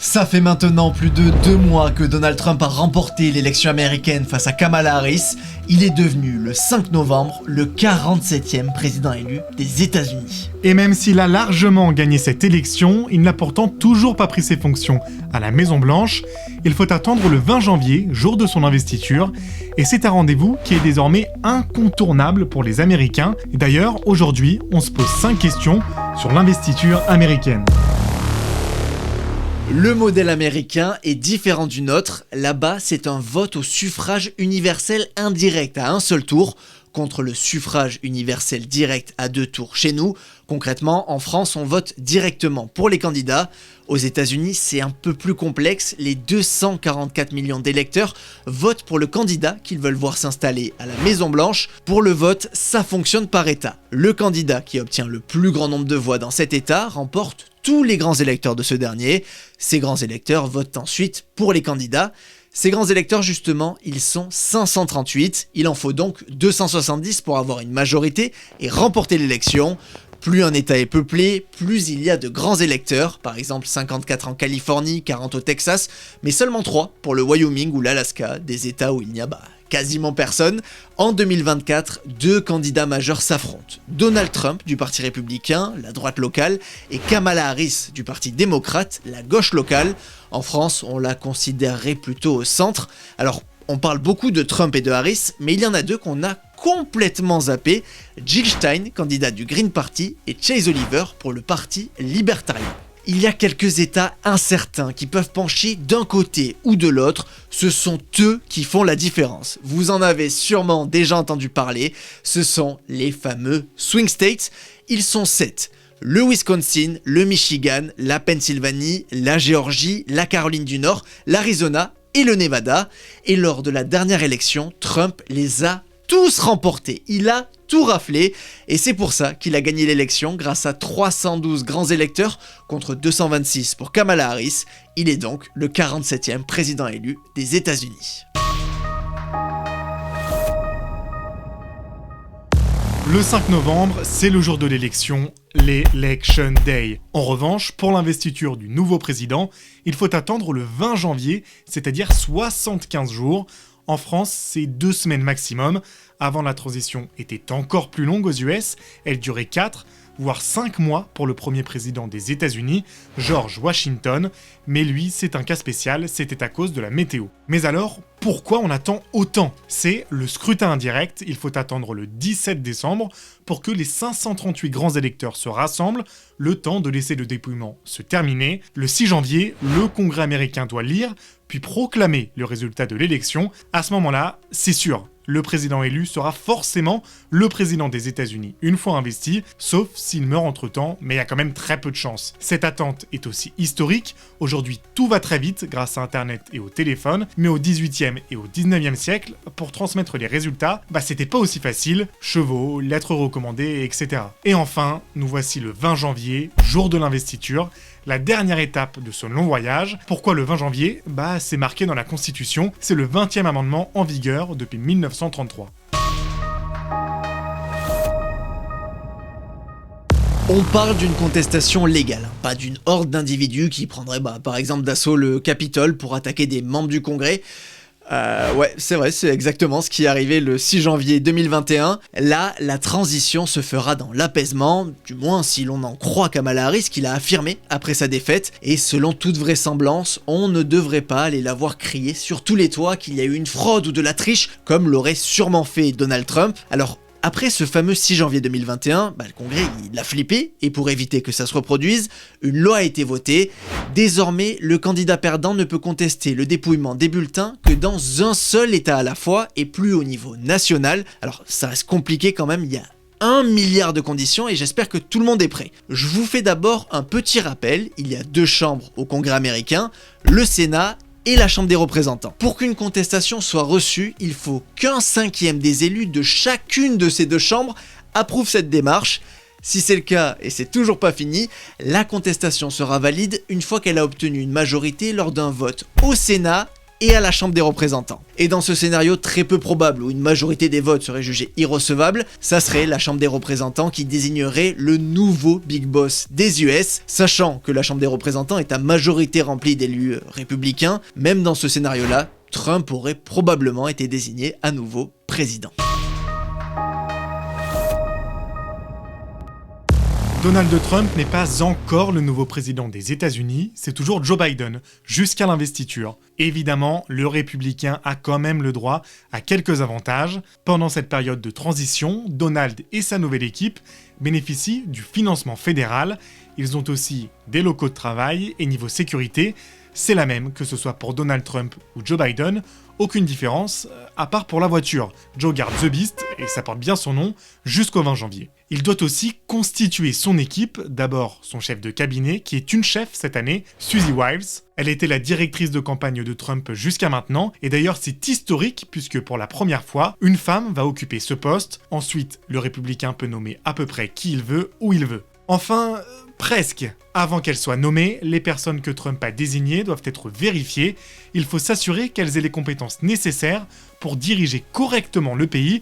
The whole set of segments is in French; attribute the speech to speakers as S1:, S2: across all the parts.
S1: Ça fait maintenant plus de 2 mois que Donald Trump a remporté l'élection américaine face à Kamala Harris. Il est devenu le 5 novembre le 47e président élu des États-Unis.
S2: Et même s'il a largement gagné cette élection, il n'a pourtant toujours pas pris ses fonctions à la Maison-Blanche. Il faut attendre le 20 janvier, jour de son investiture, et c'est un rendez-vous qui est désormais incontournable pour les Américains. Et d'ailleurs, aujourd'hui, on se pose 5 questions sur l'investiture américaine.
S1: Le modèle américain est différent du nôtre. Là-bas, c'est un vote au suffrage universel indirect à un seul tour, contre le suffrage universel direct à 2 tours chez nous. Concrètement, en France, on vote directement pour les candidats. Aux États-Unis, c'est un peu plus complexe. Les 244 millions d'électeurs votent pour le candidat qu'ils veulent voir s'installer à la Maison-Blanche. Pour le vote, ça fonctionne par État. Le candidat qui obtient le plus grand nombre de voix dans cet État remporte tous les grands électeurs de ce dernier. Ces grands électeurs votent ensuite pour les candidats. Ces grands électeurs, justement, ils sont 538. Il en faut donc 270 pour avoir une majorité et remporter l'élection. Plus un État est peuplé, plus il y a de grands électeurs, par exemple 54 en Californie, 40 au Texas, mais seulement 3 pour le Wyoming ou l'Alaska, des États où il n'y a quasiment personne. En 2024, 2 candidats majeurs s'affrontent. Donald Trump du Parti républicain, la droite locale, et Kamala Harris du Parti démocrate, la gauche locale. En France, on la considérerait plutôt au centre. Alors, on parle beaucoup de Trump et de Harris, mais il y en a 2 qu'on a complètement zappé, Jill Stein, candidat du Green Party, et Chase Oliver pour le Parti libertarien. Il y a quelques États incertains qui peuvent pencher d'un côté ou de l'autre, ce sont eux qui font la différence. Vous en avez sûrement déjà entendu parler, ce sont les fameux swing states, ils sont 7. Le Wisconsin, le Michigan, la Pennsylvanie, la Géorgie, la Caroline du Nord, l'Arizona et le Nevada. Et lors de la dernière élection, Trump les a tous remportés. Il a tout raflé et c'est pour ça qu'il a gagné l'élection grâce à 312 grands électeurs contre 226 pour Kamala Harris. Il est donc le 47e président élu des États-Unis.
S2: Le 5 novembre, c'est le jour de l'élection, l'Election Day. En revanche, pour l'investiture du nouveau président, il faut attendre le 20 janvier, c'est-à-dire 75 jours. En France, c'est 2 semaines maximum. Avant, la transition était encore plus longue aux US, elle durait 4, voire 5 mois pour le premier président des États-Unis, George Washington, mais lui, c'est un cas spécial, c'était à cause de la météo. Mais alors, pourquoi on attend autant ? C'est le scrutin indirect, il faut attendre le 17 décembre pour que les 538 grands électeurs se rassemblent, le temps de laisser le dépouillement se terminer. Le 6 janvier, le Congrès américain doit lire, puis proclamer le résultat de l'élection. À ce moment-là, c'est sûr, le président élu sera forcément le président des États-Unis une fois investi, sauf s'il meurt entre-temps, mais il y a quand même très peu de chance. Cette attente est aussi historique. Aujourd'hui, tout va très vite grâce à Internet et au téléphone, mais au 18e et au 19e siècle, pour transmettre les résultats, c'était pas aussi facile. Chevaux, lettres recommandées, etc. Et enfin, nous voici le 20 janvier, jour de l'investiture, la dernière étape de ce long voyage. Pourquoi le 20 janvier ? C'est marqué dans la Constitution, c'est le 20e amendement en vigueur depuis 1933.
S1: On parle d'une contestation légale, pas d'une horde d'individus qui prendraient par exemple d'assaut le Capitole pour attaquer des membres du Congrès. Ouais, c'est vrai, c'est exactement ce qui est arrivé le 6 janvier 2021. Là, la transition se fera dans l'apaisement, du moins si l'on en croit Kamala Harris, qu'il a affirmé après sa défaite. Et selon toute vraisemblance, on ne devrait pas aller la voir crier sur tous les toits qu'il y a eu une fraude ou de la triche, comme l'aurait sûrement fait Donald Trump. Alors, après ce fameux 6 janvier 2021, le Congrès il a flippé, et pour éviter que ça se reproduise, une loi a été votée. Désormais, le candidat perdant ne peut contester le dépouillement des bulletins que dans un seul État à la fois, et plus au niveau national. Alors ça reste compliqué quand même, il y a 1 milliard de conditions et j'espère que tout le monde est prêt. Je vous fais d'abord un petit rappel, il y a 2 chambres au Congrès américain, le Sénat et la Chambre des représentants. Pour qu'une contestation soit reçue, il faut qu'un 5e des élus de chacune de ces 2 chambres approuve cette démarche. Si c'est le cas, et c'est toujours pas fini, la contestation sera valide une fois qu'elle a obtenu une majorité lors d'un vote au Sénat et à la Chambre des représentants. Et dans ce scénario très peu probable où une majorité des votes serait jugée irrecevable, ça serait la Chambre des représentants qui désignerait le nouveau Big Boss des US, sachant que la Chambre des représentants est à majorité remplie d'élus républicains. Même dans ce scénario-là, Trump aurait probablement été désigné à nouveau président.
S2: Donald Trump n'est pas encore le nouveau président des États-Unis, c'est toujours Joe Biden, jusqu'à l'investiture. Évidemment, le républicain a quand même le droit à quelques avantages. Pendant cette période de transition, Donald et sa nouvelle équipe bénéficient du financement fédéral. Ils ont aussi des locaux de travail et niveau sécurité, c'est la même que ce soit pour Donald Trump ou Joe Biden. Aucune différence, à part pour la voiture. Joe garde The Beast, et ça porte bien son nom, jusqu'au 20 janvier. Il doit aussi constituer son équipe, d'abord son chef de cabinet, qui est une chef cette année, Susie Wiles. Elle était la directrice de campagne de Trump jusqu'à maintenant, et d'ailleurs c'est historique, puisque pour la première fois, une femme va occuper ce poste. Ensuite, le républicain peut nommer à peu près qui il veut, où il veut. Enfin, presque. Avant qu'elle soit nommée, les personnes que Trump a désignées doivent être vérifiées. Il faut s'assurer qu'elles aient les compétences nécessaires pour diriger correctement le pays,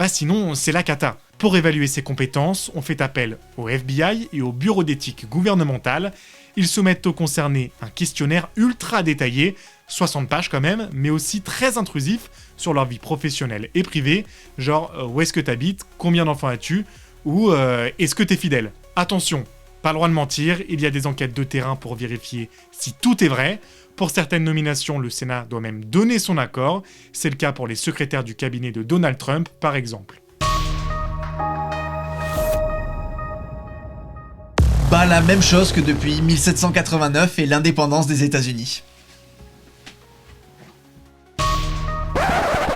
S2: sinon c'est la cata. Pour évaluer ces compétences, on fait appel au FBI et au bureau d'éthique gouvernementale. Ils soumettent aux concernés un questionnaire ultra détaillé, 60 pages quand même, mais aussi très intrusif sur leur vie professionnelle et privée, genre où est-ce que t'habites, combien d'enfants as-tu, ou est-ce que t'es fidèle. Attention, pas le droit de mentir, il y a des enquêtes de terrain pour vérifier si tout est vrai. Pour certaines nominations, le Sénat doit même donner son accord. C'est le cas pour les secrétaires du cabinet de Donald Trump, par exemple.
S1: La même chose que depuis 1789 et l'indépendance des États-Unis.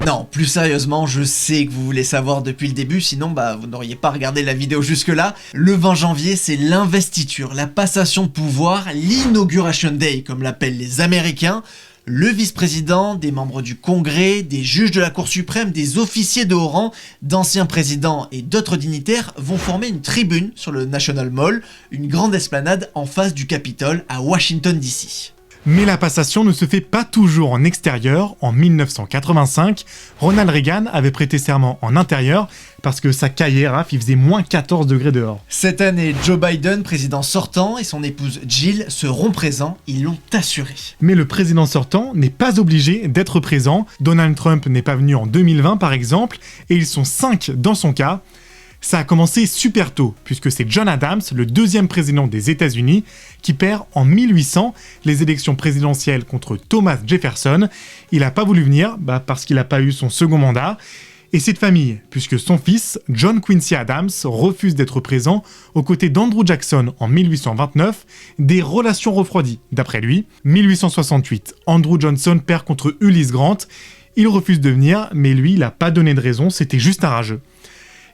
S1: Non, plus sérieusement, je sais que vous voulez savoir depuis le début, sinon vous n'auriez pas regardé la vidéo jusque-là. Le 20 janvier, c'est l'investiture, la passation de pouvoir, l'Inauguration Day, comme l'appellent les Américains. Le vice-président, des membres du Congrès, des juges de la Cour suprême, des officiers de haut rang, d'anciens présidents et d'autres dignitaires vont former une tribune sur le National Mall, une grande esplanade en face du Capitole à Washington DC.
S2: Mais la passation ne se fait pas toujours en extérieur. En 1985, Ronald Reagan avait prêté serment en intérieur parce que ça caillait, il faisait moins 14 degrés dehors.
S1: Cette année, Joe Biden, président sortant, et son épouse Jill seront présents, ils l'ont assuré.
S2: Mais le président sortant n'est pas obligé d'être présent. Donald Trump n'est pas venu en 2020 par exemple, et ils sont 5 dans son cas. Ça a commencé super tôt, puisque c'est John Adams, le deuxième président des États-Unis, qui perd en 1800 les élections présidentielles contre Thomas Jefferson. Il n'a pas voulu venir, parce qu'il n'a pas eu son second mandat. Et c'est de famille, puisque son fils, John Quincy Adams, refuse d'être présent aux côtés d'Andrew Jackson en 1829, des relations refroidies, d'après lui. 1868, Andrew Johnson perd contre Ulysse Grant. Il refuse de venir, mais lui, il n'a pas donné de raison, c'était juste un rageux.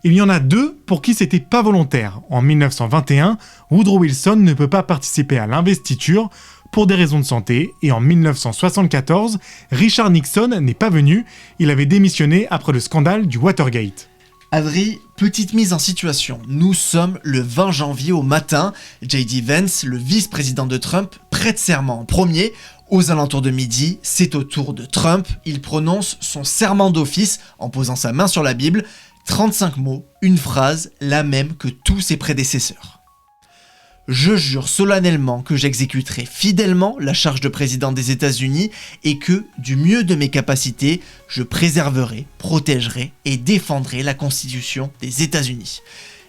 S2: Il y en a 2 pour qui c'était pas volontaire. En 1921, Woodrow Wilson ne peut pas participer à l'investiture pour des raisons de santé, et en 1974, Richard Nixon n'est pas venu, il avait démissionné après le scandale du Watergate.
S1: Adri, petite mise en situation. Nous sommes le 20 janvier au matin. J.D. Vance, le vice-président de Trump, prête serment en premier. Aux alentours de midi, c'est au tour de Trump. Il prononce son serment d'office en posant sa main sur la Bible. 35 mots, une phrase, la même que tous ses prédécesseurs. Je jure solennellement que j'exécuterai fidèlement la charge de président des États-Unis et que, du mieux de mes capacités, je préserverai, protégerai et défendrai la Constitution des États-Unis.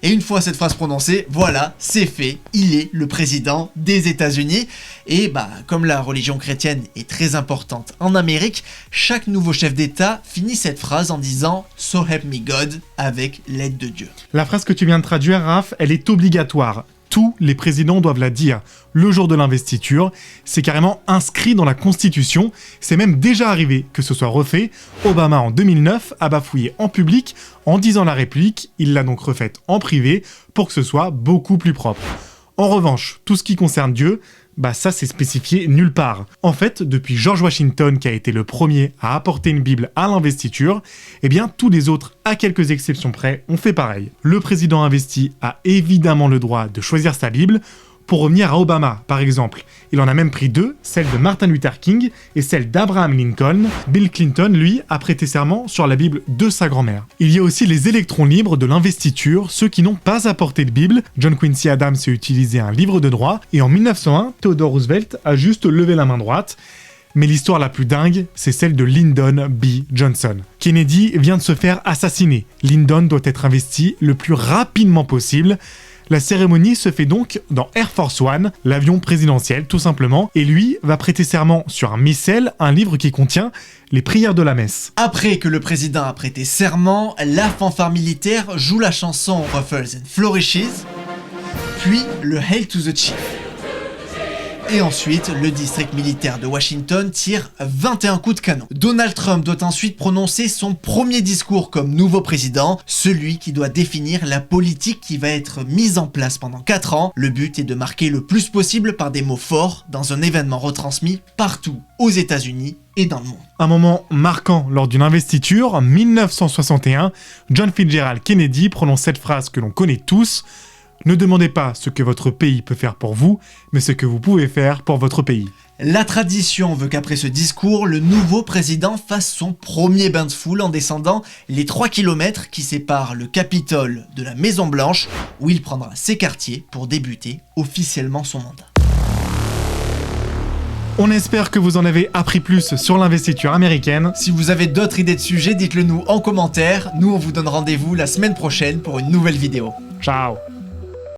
S1: Et une fois cette phrase prononcée, voilà, c'est fait, il est le président des États-Unis. Et comme la religion chrétienne est très importante en Amérique, chaque nouveau chef d'État finit cette phrase en disant « So help me God » avec l'aide de Dieu.
S2: La phrase que tu viens de traduire, Raph, elle est obligatoire. Tous les présidents doivent la dire le jour de l'investiture. C'est carrément inscrit dans la Constitution. C'est même déjà arrivé que ce soit refait. Obama, en 2009, a bafouillé en public en disant la réplique. Il l'a donc refaite en privé pour que ce soit beaucoup plus propre. En revanche, tout ce qui concerne Dieu, ça c'est spécifié nulle part. En fait, depuis George Washington qui a été le premier à apporter une Bible à l'investiture, tous les autres, à quelques exceptions près, ont fait pareil. Le président investi a évidemment le droit de choisir sa Bible. pour revenir à Obama, par exemple. Il en a même pris 2, celle de Martin Luther King et celle d'Abraham Lincoln. Bill Clinton, lui, a prêté serment sur la Bible de sa grand-mère. Il y a aussi les électrons libres de l'investiture, ceux qui n'ont pas apporté de Bible. John Quincy Adams a utilisé un livre de droit, et en 1901, Theodore Roosevelt a juste levé la main droite. Mais l'histoire la plus dingue, c'est celle de Lyndon B. Johnson. Kennedy vient de se faire assassiner. Lyndon doit être investi le plus rapidement possible. La cérémonie se fait donc dans Air Force One, l'avion présidentiel tout simplement, et lui va prêter serment sur un missel, un livre qui contient les prières de la messe.
S1: Après que le président a prêté serment, la fanfare militaire joue la chanson Ruffles and Flourishes, puis le Hail to the Chief. Et ensuite, le district militaire de Washington tire 21 coups de canon. Donald Trump doit ensuite prononcer son premier discours comme nouveau président, celui qui doit définir la politique qui va être mise en place pendant 4 ans. Le but est de marquer le plus possible par des mots forts dans un événement retransmis partout aux États-Unis et dans le monde.
S2: Un moment marquant lors d'une investiture, en 1961, John Fitzgerald Kennedy prononce cette phrase que l'on connaît tous: ne demandez pas ce que votre pays peut faire pour vous, mais ce que vous pouvez faire pour votre pays.
S1: La tradition veut qu'après ce discours, le nouveau président fasse son premier bain de foule en descendant les 3 km qui séparent le Capitole de la Maison Blanche, où il prendra ses quartiers pour débuter officiellement son mandat.
S2: On espère que vous en avez appris plus sur l'investiture américaine.
S1: Si vous avez d'autres idées de sujets, dites-le nous en commentaire. Nous, on vous donne rendez-vous la semaine prochaine pour une nouvelle vidéo.
S2: Ciao!